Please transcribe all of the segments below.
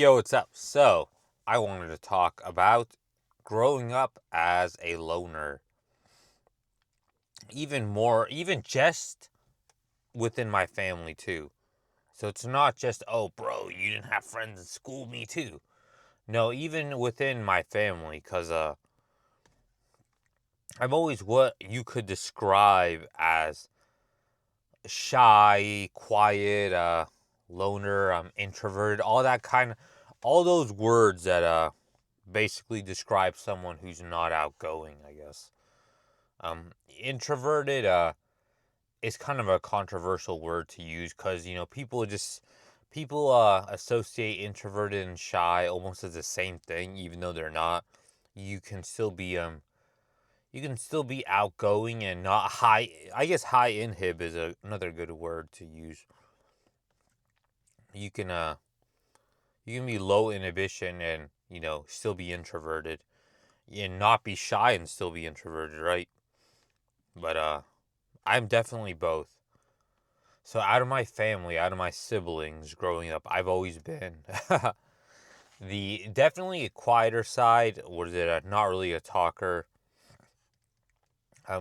Yo, what's up? So, I wanted to talk about growing up as a loner. Even more, even just within my family, too. So, it's not just, oh, bro, you didn't have friends in school, me too. No, even within my family, because I'm always what you could describe as shy, quiet, loner, introverted, all those words that, basically describe someone who's not outgoing, I guess. Introverted is kind of a controversial word to use because people associate introverted and shy almost as the same thing, even though they're not. You can still be you can still be outgoing and not high. I guess high inhib is another good word to use. You can uh you can be low inhibition and still be introverted and not be shy and still be introverted, right? But I'm definitely both. So out of my family, out of my siblings growing up, I've always been the definitely a quieter side, or is it not really a talker.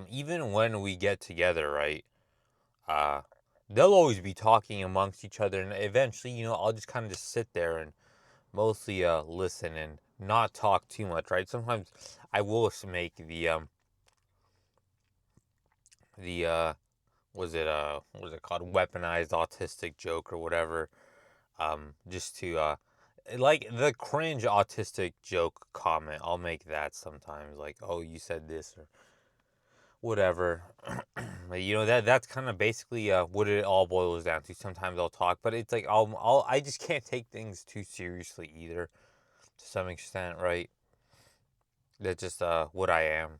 Even when we get together, right? Uh, they'll always be talking amongst each other, and eventually, I'll just kind of just sit there and mostly listen and not talk too much, right? Sometimes I will make the what was it called, weaponized autistic joke or whatever, just to like the cringe autistic joke comment. I'll make that sometimes, like, oh, you said this or whatever. That's kind of basically what it all boils down to. Sometimes I'll talk, but it's like I just can't take things too seriously either, to some extent, right? That's just what I am.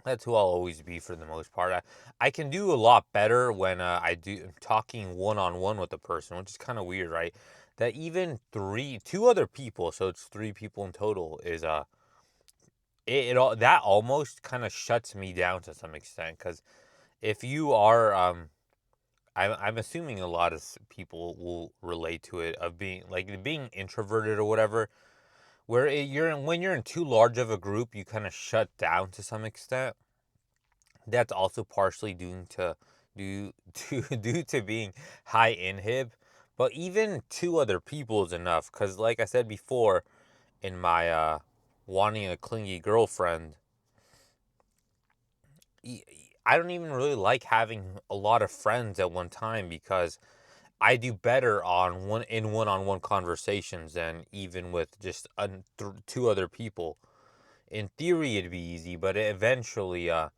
That's who I'll always be for the most part. I can do a lot better when I do talking one on one with a person, which is kind of weird, right? That even two other people, so it's three people in total, is that almost kind of shuts me down to some extent. Because if you are, I'm assuming a lot of people will relate to it, of being introverted or whatever, where when you're in too large of a group, you kind of shut down to some extent. That's also partially due to being high inhib, but even two other people is enough. Because like I said before, in my wanting a clingy girlfriend, I don't even really like having a lot of friends at one time, because I do better one-on-one conversations than even with just two other people. In theory, it'd be easy, but eventually, I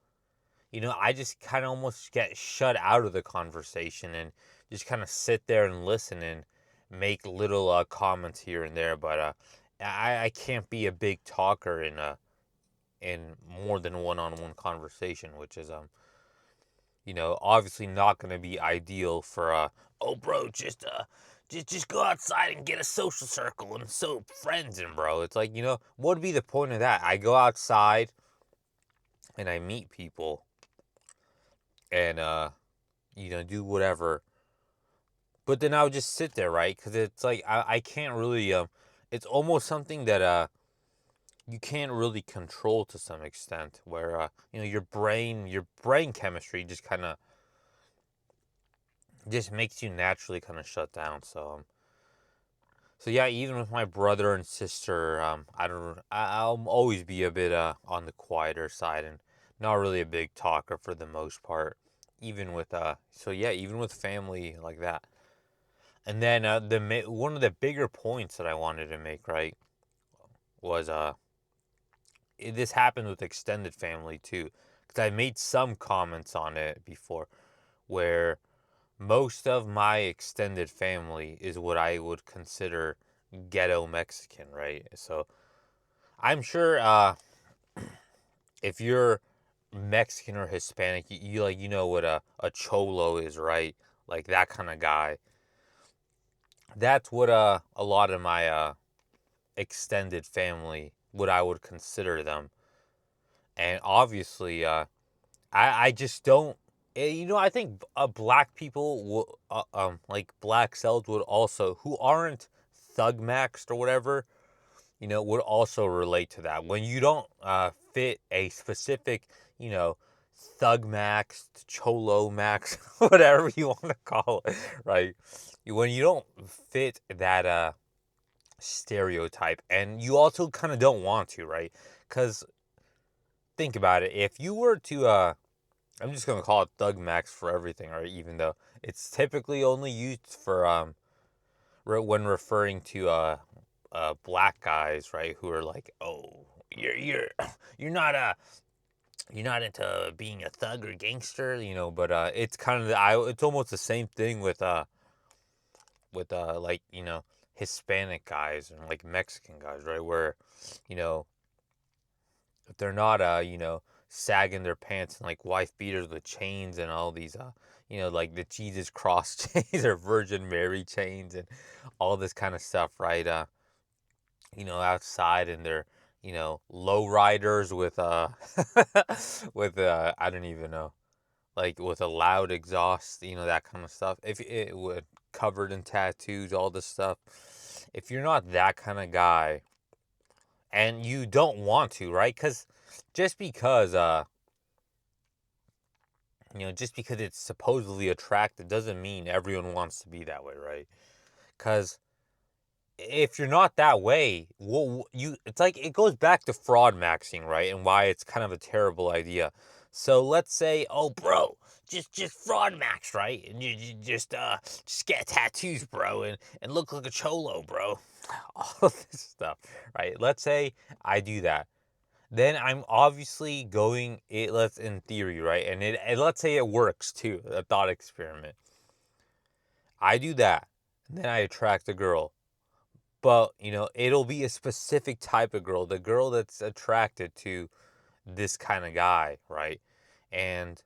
just kind of almost get shut out of the conversation and just kind of sit there and listen and make little comments here and there. But I can't be a big talker in more than one-on-one conversation, which is obviously not going to be ideal for oh, bro, just go outside and get a social circle and so friends. And bro, it's like, what would be the point of that? I go outside and I meet people and do whatever. But then I would just sit there, right? Because it's like I can't really. It's almost something that you can't really control to some extent. Where your brain chemistry just kind of just makes you naturally kind of shut down. So yeah, even with my brother and sister, I don't. I'll always be a bit on the quieter side and not really a big talker for the most part. Even with so yeah, even with family like that. And then one of the bigger points that I wanted to make, right, was this happened with extended family too, because I made some comments on it before, where most of my extended family is what I would consider ghetto Mexican, right? So I'm sure if you're Mexican or Hispanic, you like what a cholo is, right? Like that kind of guy. That's what a lot of my extended family, what I would consider them. And obviously, I just don't. I think black people, like black cells, would also, who aren't thug maxed or whatever, would also relate to that. When you don't fit a specific, you know, thug max, cholo max, whatever you want to call it, right? When you don't fit that stereotype, and you also kind of don't want to, right? Because think about it. If you were to, I'm just gonna call it thug max for everything, right? Even though it's typically only used for when referring to black guys, right, who are like, oh, you're you're not you're not into being a thug or gangster, but it's kind of it's almost the same thing with like, Hispanic guys and like Mexican guys, right, where, you know if they're not sagging their pants and like wife beaters with chains and all these like the Jesus cross chains or Virgin Mary chains and all this kind of stuff, right? Outside, and they're, low riders with with I don't even know, like with a loud exhaust, that kind of stuff. If it would covered in tattoos, all this stuff. If you're not that kind of guy, and you don't want to, right? Because just because just because it's supposedly attractive doesn't mean everyone wants to be that way, right? Because if you're not that way, well, it's like it goes back to fraud maxing, right? And why it's kind of a terrible idea. So let's say, oh, bro, just fraud max, right? And you just get tattoos, bro, and look like a cholo, bro. All of this stuff, right? Let's say I do that. Then I'm obviously going it. Let's in theory, right? And let's say it works too. A thought experiment. I do that, and then I attract a girl. But, it'll be a specific type of girl, the girl that's attracted to this kind of guy, right? And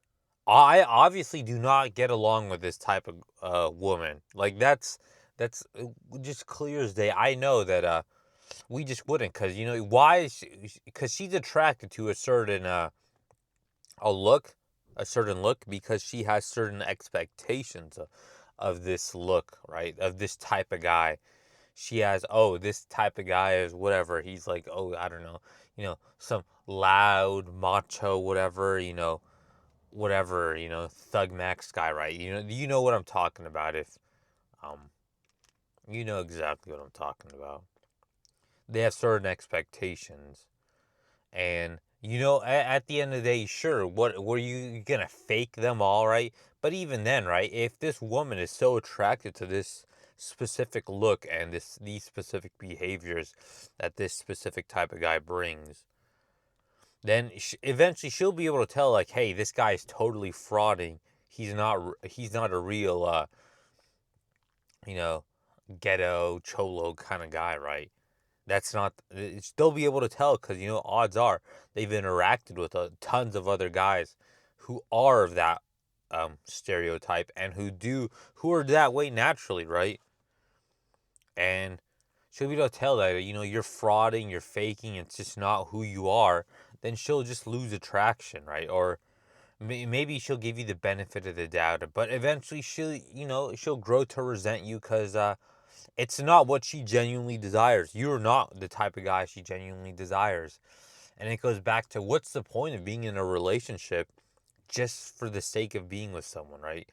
I obviously do not get along with this type of woman. Like that's just clear as day. I know that we just wouldn't, cuz why is cuz she's attracted to a look, a certain look, because she has certain expectations of this look, right? Of this type of guy. She has, oh, this type of guy is whatever. He's like, oh, I don't know, some loud, macho, whatever, whatever, thug max guy, right? You know what I'm talking about. If um, you know exactly what I'm talking about. They have certain expectations, and at the end of the day, sure, what were you gonna fake them all, right? But even then, right, if this woman is so attracted to this specific look and these specific behaviors that this specific type of guy brings, then eventually she'll be able to tell, like, hey, this guy is totally frauding. He's not a real you know ghetto cholo kind of guy, right? That's not. They'll be able to tell because odds are they've interacted with tons of other guys who are of that stereotype and who are that way naturally, right? And she'll be able to tell that you're frauding, you're faking, it's just not who you are. Then she'll just lose attraction, right? Or maybe she'll give you the benefit of the doubt, but eventually she'll grow to resent you because it's not what she genuinely desires. You're not the type of guy she genuinely desires. And it goes back to, what's the point of being in a relationship just for the sake of being with someone, right?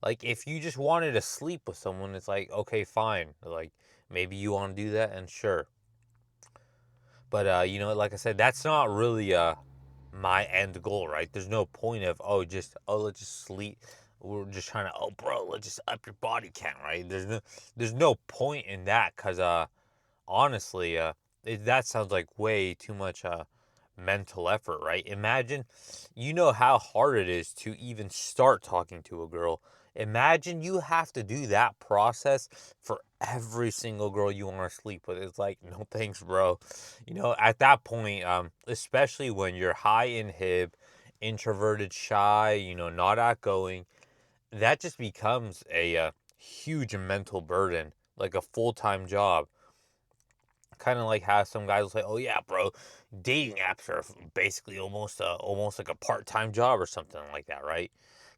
Like, if you just wanted to sleep with someone, it's like, okay, fine. Like, maybe you want to do that, and sure. But, like I said, that's not really my end goal, right? There's no point of, let's just sleep. We're just trying to, oh, bro, let's just up your body count, right? There's no point in that, because honestly, that sounds like way too much mental effort, right? Imagine, how hard it is to even start talking to a girl. Imagine you have to do that process for every single girl you want to sleep with. It's like, no thanks, bro. At that point, especially when you're high in introverted, shy, not outgoing, that just becomes a huge mental burden, like a full-time job. Kind of like how some guys will say, "Oh yeah, bro, dating apps are basically almost like a part-time job or something like that, right?"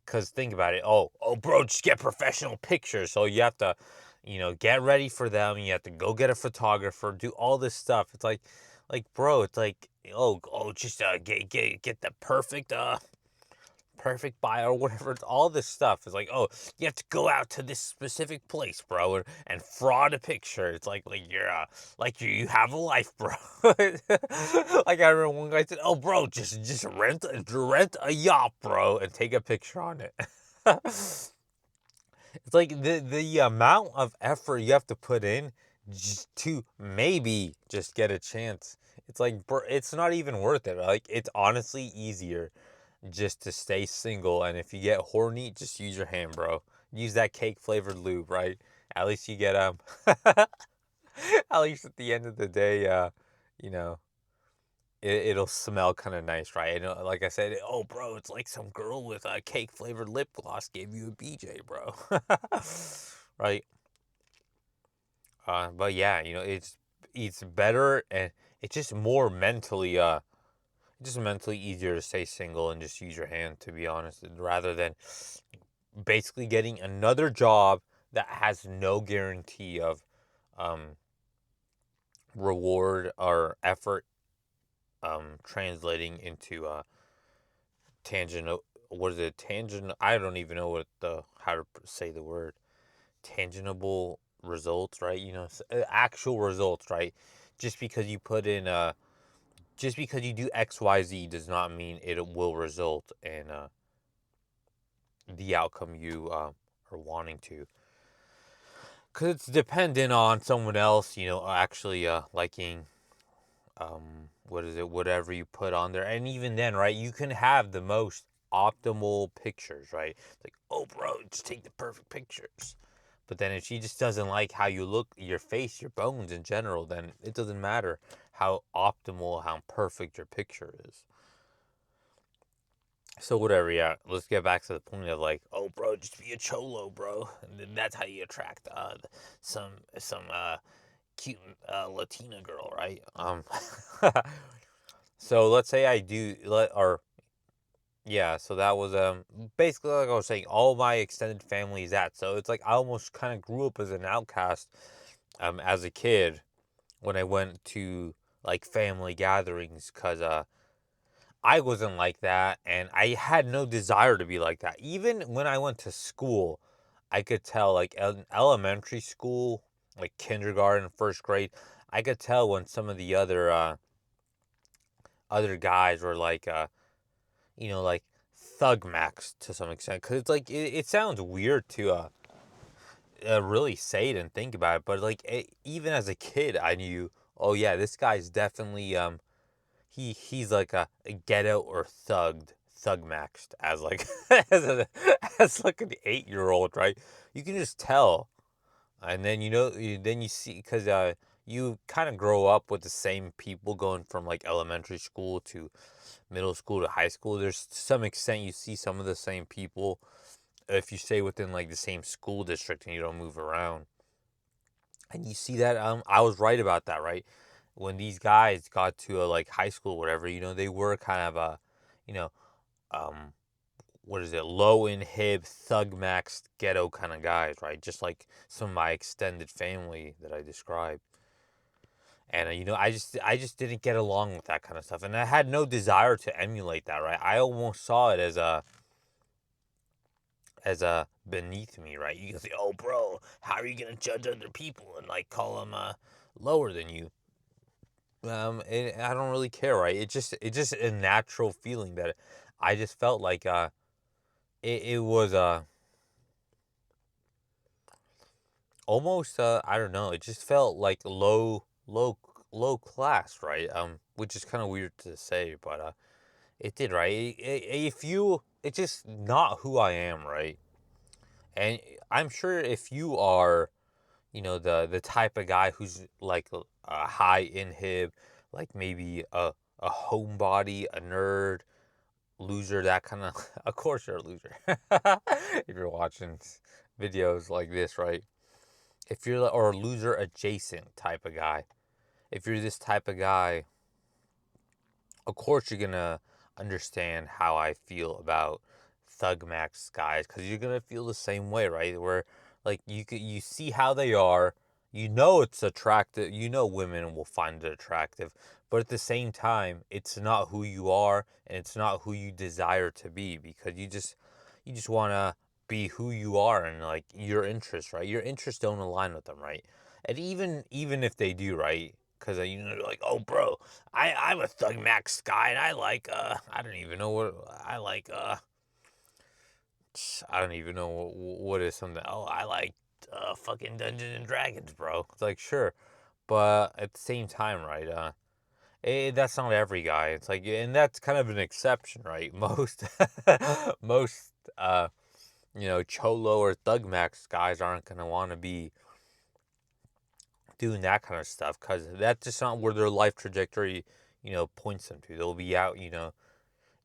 Because think about it. Oh, bro, just get professional pictures. So you have to, get ready for them. You have to go get a photographer, do all this stuff. It's like, bro, it's like, just get the perfect bio or whatever. It's all this stuff. It's like, you have to go out to this specific place, bro, and fraud a picture. It's like you're you have a life, bro. Like I remember one guy said, "Oh, bro, just rent a yacht, bro, and take a picture on it." It's like the amount of effort you have to put in just to maybe just get a chance. It's like, bro, it's not even worth it. Like, it's honestly easier just to stay single. And if you get horny, just use your hand, bro. Use that cake flavored lube, right? At least you get at least at the end of the day, you know, it'll smell kind of nice, right? And like I said, oh, bro, it's like some girl with a cake flavored lip gloss gave you a BJ, bro. Right? But yeah, it's better, and it's just mentally easier to stay single and just use your hand, to be honest, rather than basically getting another job that has no guarantee of um, reward or effort translating into tangent. What is it? Tangent. I don't even know how to say the word. Tangible results, right? Actual results, right? Just because you put in just because you do XYZ does not mean it will result in the outcome you are wanting to. Because it's dependent on someone else, actually liking what is it, whatever you put on there. And even then, right, you can have the most optimal pictures, right? It's like, oh, bro, just take the perfect pictures. But then if she just doesn't like how you look, your face, your bones in general, then it doesn't matter how optimal, how perfect your picture is. So whatever, yeah. Let's get back to the point of like, oh, bro, just be a cholo, bro, and then that's how you attract some cute Latina girl, right? So let's say I do or yeah. So that was basically like I was saying, all my extended family is that. So it's like I almost kind of grew up as an outcast as a kid when I went to like family gatherings because I wasn't like that, and I had no desire to be like that. Even when I went to school, I could tell, like in elementary school, like kindergarten, first grade, I could tell when some of the other guys were like, like thug max to some extent. Because it's like it sounds weird to really say it and think about it, but like even as a kid, I knew, oh yeah, this guy's definitely he's like a ghetto or thug maxed as like as like an 8-year old, right? You can just tell, and then then you see because you kind of grow up with the same people going from like elementary school to middle school to high school. There's to some extent you see some of the same people if you stay within like the same school district and you don't move around. And you see that I was right about that, right? When these guys got to like high school, whatever, they were kind of you know, um, what is it, low in hib, thug max, ghetto kind of guys, right? Just like some of my extended family that I described. And I just didn't get along with that kind of stuff, and I had no desire to emulate that, right? I almost saw it as a beneath me, right? You can say, "Oh, bro, how are you gonna judge other people and like call them lower than you?" And I don't really care, right? It's just a natural feeling that I just felt like it was almost I don't know, it just felt like low class, right? Which is kind of weird to say, but it did, right? It's just not who I am, right? And I'm sure if you are, the type of guy who's like a high inhib, like maybe a homebody, a nerd, loser, that kind of. Of course, you're a loser if you're watching videos like this, right? If you're or a loser adjacent type of guy, if you're this type of guy, of course you're gonna understand how I feel about Thug Max guys, because you're gonna feel the same way, right? Where Like you see how they are, you know it's attractive, you know women will find it attractive, but at the same time, it's not who you are and it's not who you desire to be because you just want to be who you are and like your interests, right? Your interests don't align with them, right? And even if they do, right? Because they're like, oh, bro, I'm a Thug Max guy and I like I don't even know what I like I don't even know what is something. Oh, I like fucking Dungeons and Dragons, bro. It's like sure, but at the same time, right? That's not every guy. It's like, and that's kind of an exception, right? Most, most, cholo or thug max guys aren't gonna want to be doing that kind of stuff because that's just not where their life trajectory, points them to. They'll be out,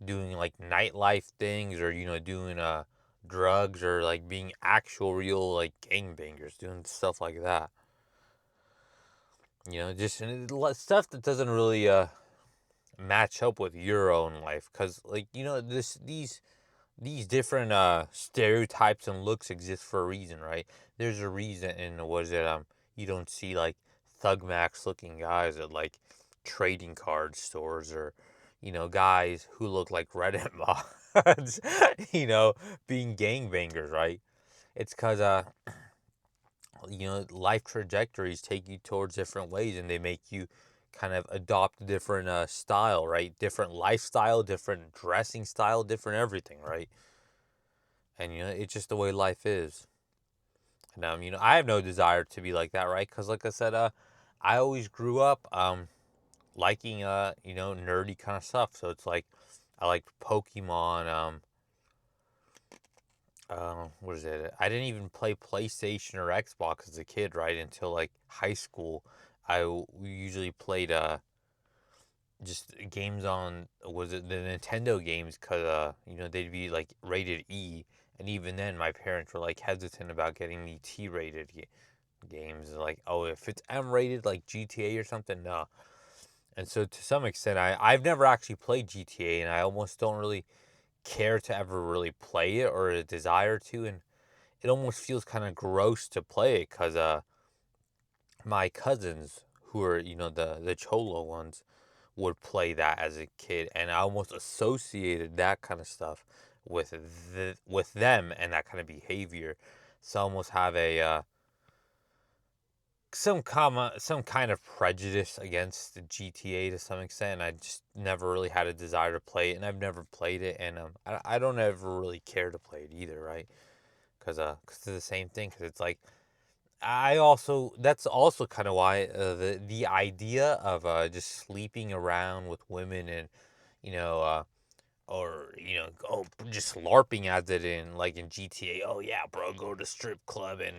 doing like nightlife things or doing drugs or like being actual real like gangbangers, doing stuff like that. Just stuff that doesn't really match up with your own life because like these different stereotypes and looks exist for a reason, right? There's a reason, and was it you don't see like thug max looking guys at like trading card stores or guys who look like Reddit mods, being gangbangers, right? It's because life trajectories take you towards different ways, and they make you kind of adopt a different style, right? Different lifestyle, different dressing style, different everything, right? And it's just the way life is. And I have no desire to be like that, right? Because like I said, I always grew up liking nerdy kind of stuff. So it's like I liked Pokemon. What is it? I didn't even play PlayStation or Xbox as a kid, right? Until like high school. We usually played just games on, was it the Nintendo games, because they'd be like rated E, and even then my parents were like hesitant about getting me T rated games, like, oh, if it's M rated like GTA or something, no. And so to some extent I've never actually played GTA, and I almost don't really care to ever really play it or a desire to, and it almost feels kind of gross to play it because my cousins, who are the cholo ones, would play that as a kid, and I almost associated that kind of stuff with with them and that kind of behavior. So I almost have a some kind of prejudice against the GTA to some extent. And I just never really had a desire to play it, and I've never played it, and I don't ever really care to play it either, right? Because it's the same thing. Because it's like that's also kind of why the idea of just sleeping around with women and you know or oh, just larping as it in like in GTA. Oh yeah, bro, go to strip club and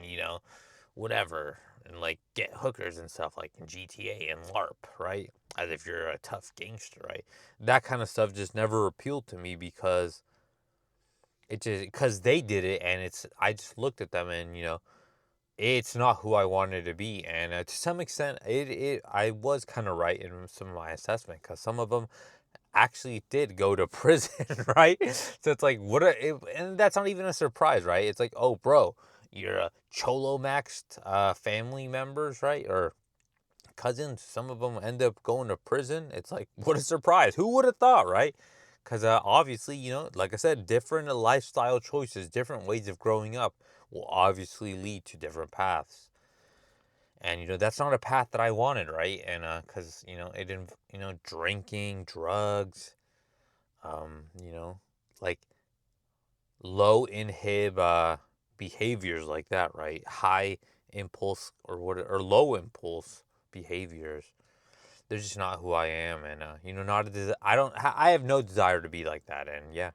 whatever, and like get hookers and stuff like in GTA and LARP, right? As if you're a tough gangster, right? That kind of stuff just never appealed to me because they did it, and I just looked at them and it's not who I wanted to be. And to some extent, I was kind of right in some of my assessment because some of them actually did go to prison, right? So it's like, and that's not even a surprise, right? It's like, oh, bro, you're a cholo maxed family members, right? Or cousins. Some of them end up going to prison. It's like, what a surprise. Who would have thought, right? Because obviously, like I said, different lifestyle choices, different ways of growing up will obviously lead to different paths. And, that's not a path that I wanted, right? And, because, it didn't, drinking, drugs, you know, like low inhib behaviors like that, right? High impulse or low impulse behaviors. They're just not who I am, and not I have no desire to be like that, and yeah.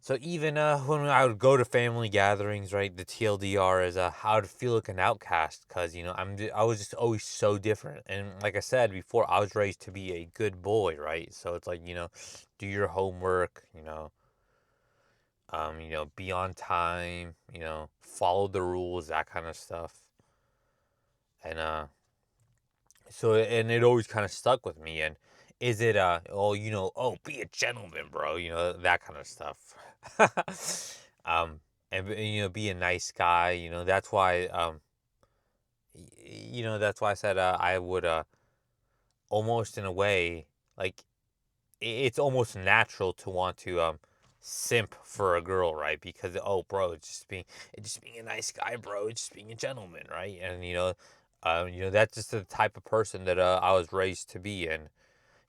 So even when I would go to family gatherings, right, the TLDR is I would feel like an outcast because I was just always so different, and like I said before, I was raised to be a good boy, right? So it's like do your homework, be on time, follow the rules, that kind of stuff, and and it always kind of stuck with me. And is it oh, be a gentleman, bro, that kind of stuff. and be a nice guy. That's why that's why I said I would almost in a way like it's almost natural to want to simp for a girl, right? Because oh, bro, it's just being a nice guy, bro. It's just being a gentleman, right? And that's just the type of person that I was raised to be, and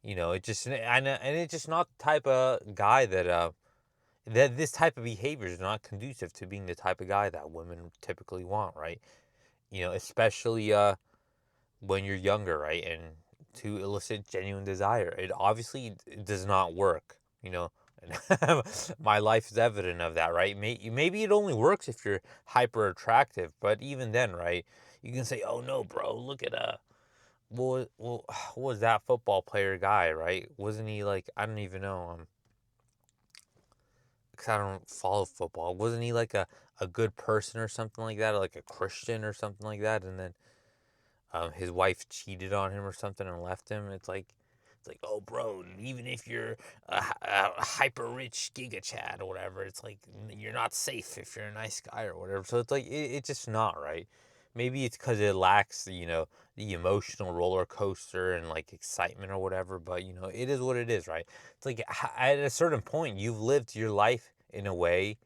it just and it's just not the type of guy that this type of behavior is not conducive to being the type of guy that women typically want, right? Especially when you're younger, right? And to elicit genuine desire. It obviously does not work, you know. And my life is evident of that, right? Maybe it only works if you're hyper attractive, but even then, right? You can say, "Oh no, bro, look at what was that football player guy, right? Wasn't he like I don't even know, 'cause I don't follow football. Wasn't he like a good person or something like that, or like a Christian or something like that? And then his wife cheated on him or something and left him. It's like, oh, bro, even if you're a hyper rich giga chad or whatever, it's like you're not safe if you're a nice guy or whatever. So it's like it's just not right. Maybe it's because it lacks, the emotional roller coaster and like excitement or whatever. But it is what it is, right? It's like at a certain point, you've lived your life in a way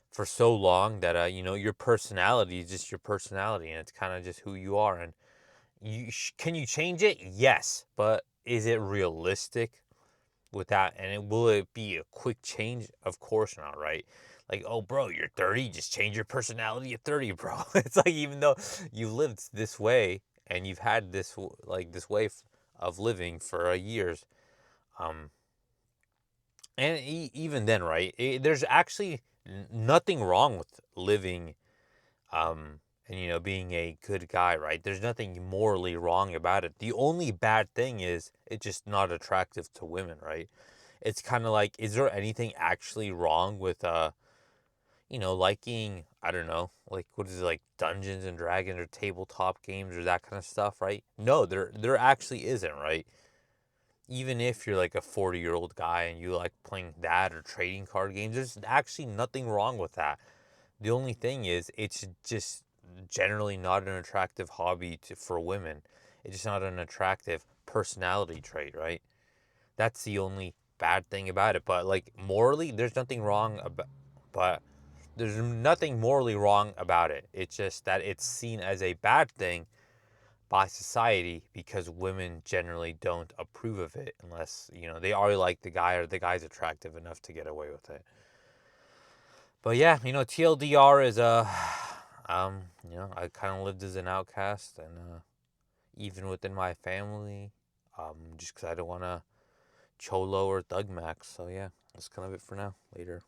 for so long that your personality is just your personality, and it's kind of just who you are. And can you change it? Yes, but is it realistic with that? And will it be a quick change? Of course not, right? Like, oh, bro, you're 30, just change your personality at 30, bro. It's like even though you lived this way and you've had this way of living for years, um, and even then, right? There's actually nothing wrong with living and being a good guy, right? There's nothing morally wrong about it. The only bad thing is it's just not attractive to women, right? It's kind of like, is there anything actually wrong with liking, I don't know, like what is it, like Dungeons and Dragons or tabletop games or that kind of stuff, right? No, there actually isn't, right? Even if you're like a 40-year-old guy and you like playing that or trading card games, there's actually nothing wrong with that. The only thing is, it's just generally not an attractive hobby for women. It's just not an attractive personality trait, right? That's the only bad thing about it. But like morally, there's nothing wrong about. But there's nothing morally wrong about it. It's just that it's seen as a bad thing by society because women generally don't approve of it unless they already like the guy or the guy's attractive enough to get away with it. But yeah, TLDR is I kind of lived as an outcast, and even within my family, just because I don't want to cholo or thug max. So yeah, that's kind of it for now. Later.